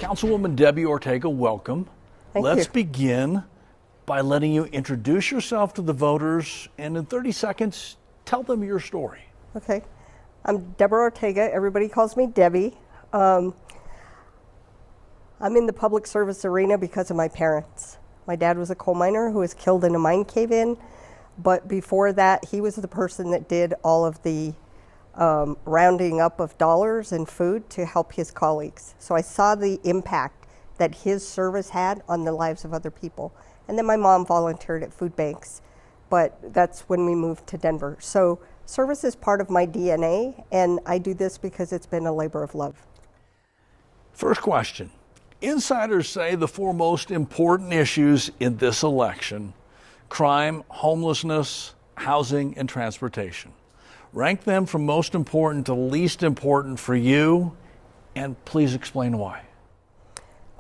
Councilwoman Debbie Ortega, welcome. Let's begin by letting you introduce yourself to the voters and in 30 seconds, tell them your story. Okay. I'm Deborah Ortega. Everybody calls me Debbie. I'm in the public service arena because of my parents. My dad was a coal miner who was killed in a mine cave-in, but before that, he was the person that did all of the rounding up of dollars and food to help his colleagues. So I saw the impact that his service had on the lives of other people. And then my mom volunteered at food banks, but that's when we moved to Denver. So service is part of my DNA, and I do this because it's been a labor of love. First question. Insiders say the four most important issues in this election: crime, homelessness, housing, and transportation. Rank them from most important to least important for you, and please explain why.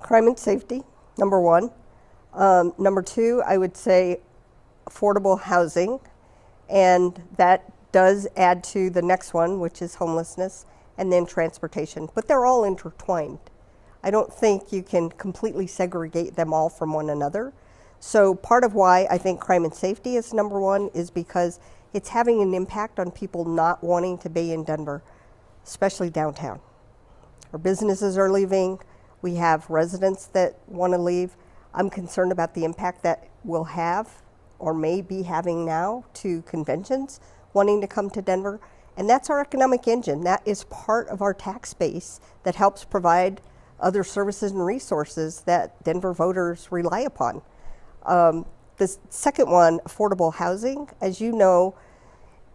Crime and safety, number one. Number two, I would say affordable housing, and that does add to the next one, which is homelessness, and then transportation. But they're all intertwined. I don't think you can completely segregate them all from one another. So part of why I think crime and safety is number one is because it's having an impact on people not wanting to be in Denver, especially downtown. Our businesses are leaving. We have residents that want to leave. I'm concerned about the impact that we'll have or may be having now to conventions wanting to come to Denver. And that's our economic engine. That is part of our tax base that helps provide other services and resources that Denver voters rely upon. The second one, affordable housing. As you know,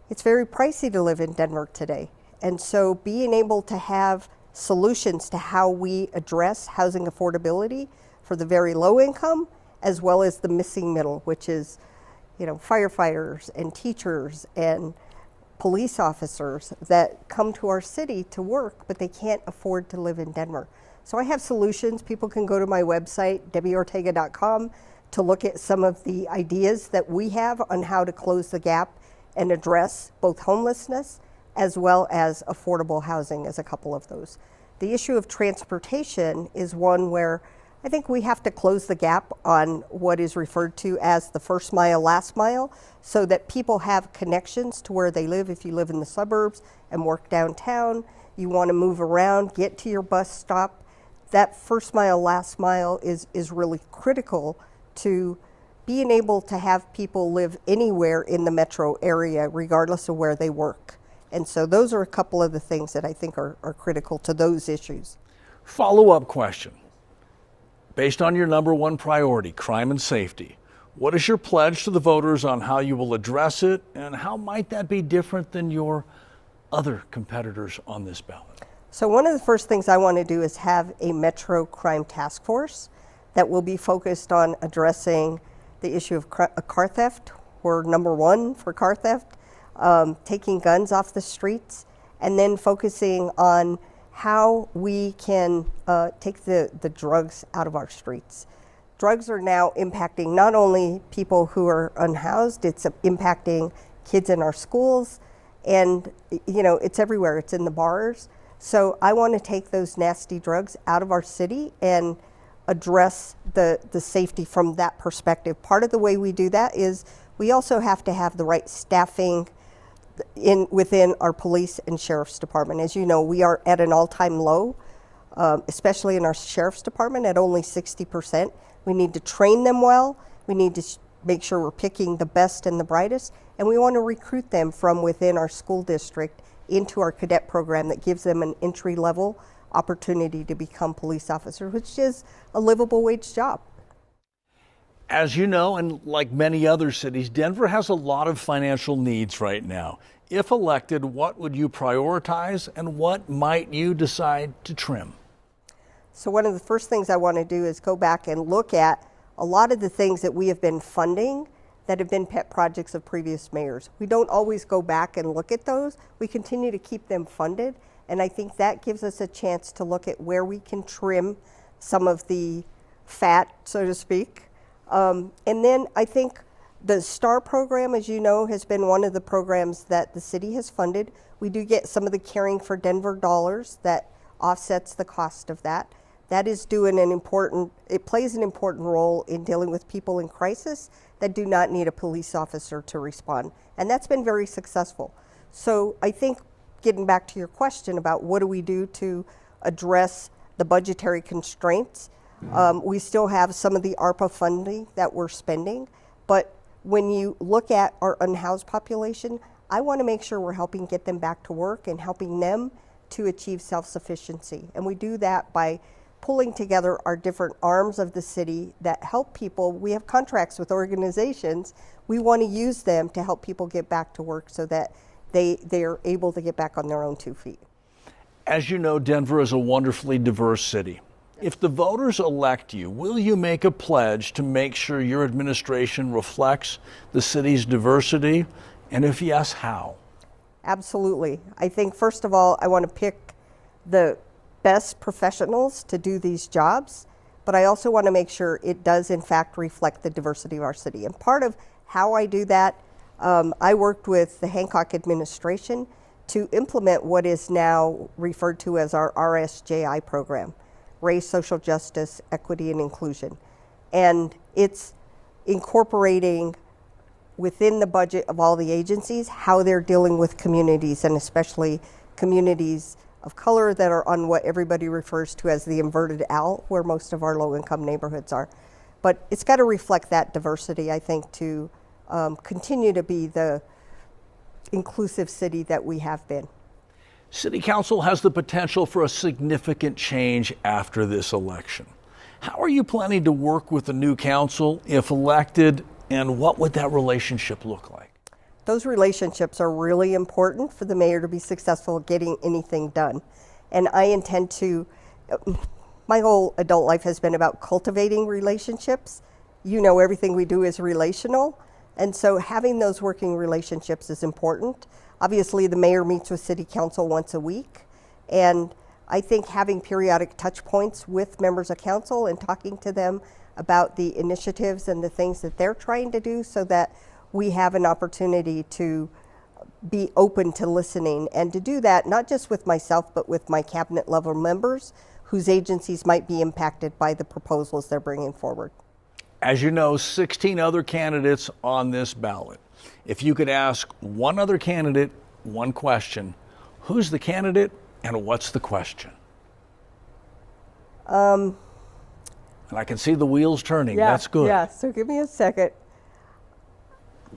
it's very pricey to live in Denver today. And so being able to have solutions to how we address housing affordability for the very low income, as well as the missing middle, which is, firefighters and teachers and police officers that come to our city to work, but they can't afford to live in Denver. So I have solutions. People can go to my website, debbieortega.com, to look at some of the ideas that we have on how to close the gap and address both homelessness as well as affordable housing as a couple of those. The issue of transportation is one where I think we have to close the gap on what is referred to as the first mile, last mile, so that people have connections to where they live. If you live in the suburbs and work downtown, you want to move around, get to your bus stop. That first mile, last mile is really critical to being able to have people live anywhere in the metro area, regardless of where they work. And so those are a couple of the things that I think are critical to those issues. Follow-up question. Based on your number one priority, crime and safety, what is your pledge to the voters on how you will address it, and how might that be different than your other competitors on this ballot? So one of the first things I want to do is have a Metro Crime Task Force that will be focused on addressing the issue of car theft. We're number one for car theft, taking guns off the streets, and then focusing on how we can take the drugs out of our streets. Drugs are now impacting not only people who are unhoused, it's impacting kids in our schools, and it's everywhere. It's in the bars. So I want to take those nasty drugs out of our city and address the safety from that perspective. Part of the way we do that is we also have to have the right staffing within our police and sheriff's department. As you know, we are at an all-time low, especially in our sheriff's department at only 60%. We need to train them well. We need to make sure we're picking the best and the brightest, and we want to recruit them from within our school district into our cadet program that gives them an entry-level opportunity to become police officers, which is a livable wage job. As you know, and like many other cities, Denver has a lot of financial needs right now. If elected, what would you prioritize, and what might you decide to trim? So one of the first things I want to do is go back and look at a lot of the things that we have been funding that have been pet projects of previous mayors. We don't always go back and look at those. We continue to keep them funded, and I think that gives us a chance to look at where we can trim some of the fat, so to speak. And then I think the STAR program, as you know, has been one of the programs that the city has funded. We do get some of the Caring for Denver dollars that offsets the cost of that. that is doing it plays an important role in dealing with people in crisis that do not need a police officer to respond. And that's been very successful. So I think, getting back to your question about what do we do to address the budgetary constraints, we still have some of the ARPA funding that we're spending, but when you look at our unhoused population, I want to make sure we're helping get them back to work and helping them to achieve self-sufficiency. And we do that by pulling together our different arms of the city that help people. We have contracts with organizations. We want to use them to help people get back to work so that they are able to get back on their own 2 feet. As you know, Denver is a wonderfully diverse city. If the voters elect you, will you make a pledge to make sure your administration reflects the city's diversity? And if yes, how? Absolutely. I think, first of all, I want to pick the best professionals to do these jobs, but I also want to make sure it does, in fact, reflect the diversity of our city. And part of how I do that, I worked with the Hancock administration to implement what is now referred to as our RSJI program, Race, Social Justice, Equity, and Inclusion. And it's incorporating within the budget of all the agencies how they're dealing with communities, and especially communities of color that are on what everybody refers to as the inverted L, where most of our low-income neighborhoods are. But it's got to reflect that diversity, I think, to continue to be the inclusive city that we have been. City Council has the potential for a significant change after this election. How are you planning to work with the new council if elected, and what would that relationship look like? Those relationships are really important for the mayor to be successful at getting anything done. And I intend to, my whole adult life has been about cultivating relationships. You know, everything we do is relational. And so having those working relationships is important. Obviously, the mayor meets with city council once a week. And I think having periodic touch points with members of council and talking to them about the initiatives and the things that they're trying to do so that we have an opportunity to be open to listening, and to do that not just with myself but with my cabinet level members whose agencies might be impacted by the proposals they're bringing forward. As you know, 16 other candidates on this ballot. If you could ask one other candidate one question, who's the candidate and what's the question? And I can see the wheels turning. Yeah, That's good. Yeah, so give me a second.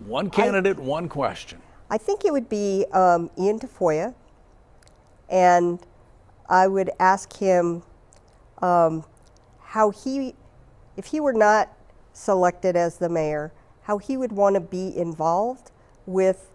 One candidate, one question. I think it would be Ian Tafoya, and I would ask him how he, if he were not selected as the mayor, how he would want to be involved with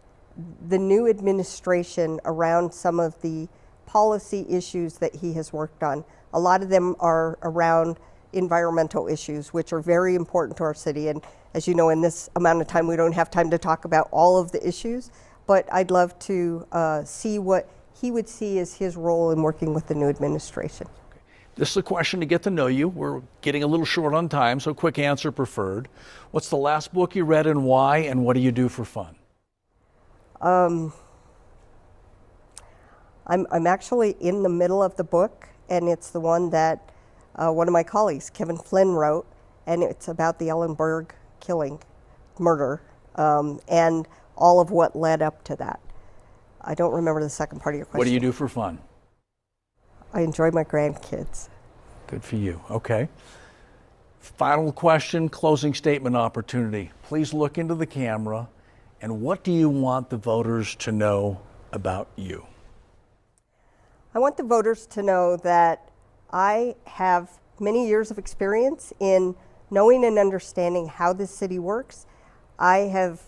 the new administration around some of the policy issues that he has worked on. A lot of them are around environmental issues, which are very important to our city. And as you know, in this amount of time, we don't have time to talk about all of the issues, but I'd love to see what he would see as his role in working with the new administration. Okay. This is a question to get to know you. We're getting a little short on time, so quick answer preferred. What's the last book you read and why, and what do you do for fun? I'm actually in the middle of the book, and it's the one that one of my colleagues, Kevin Flynn, wrote, and it's about the Ellenberg murder, and all of what led up to that. I don't remember the second part of your question. What do you do for fun? I enjoy my grandkids. Good for you. Okay. Final question, closing statement opportunity. Please look into the camera, and what do you want the voters to know about you? I want the voters to know that I have many years of experience in knowing and understanding how this city works. I have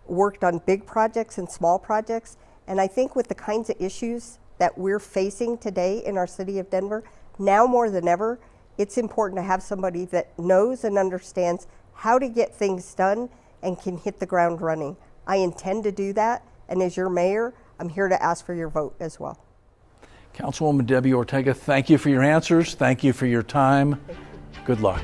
worked on big projects and small projects, and I think with the kinds of issues that we're facing today in our city of Denver, now more than ever, it's important to have somebody that knows and understands how to get things done and can hit the ground running. I intend to do that, and as your mayor, I'm here to ask for your vote as well. Councilwoman Debbie Ortega, thank you for your answers. Thank you for your time. Good luck.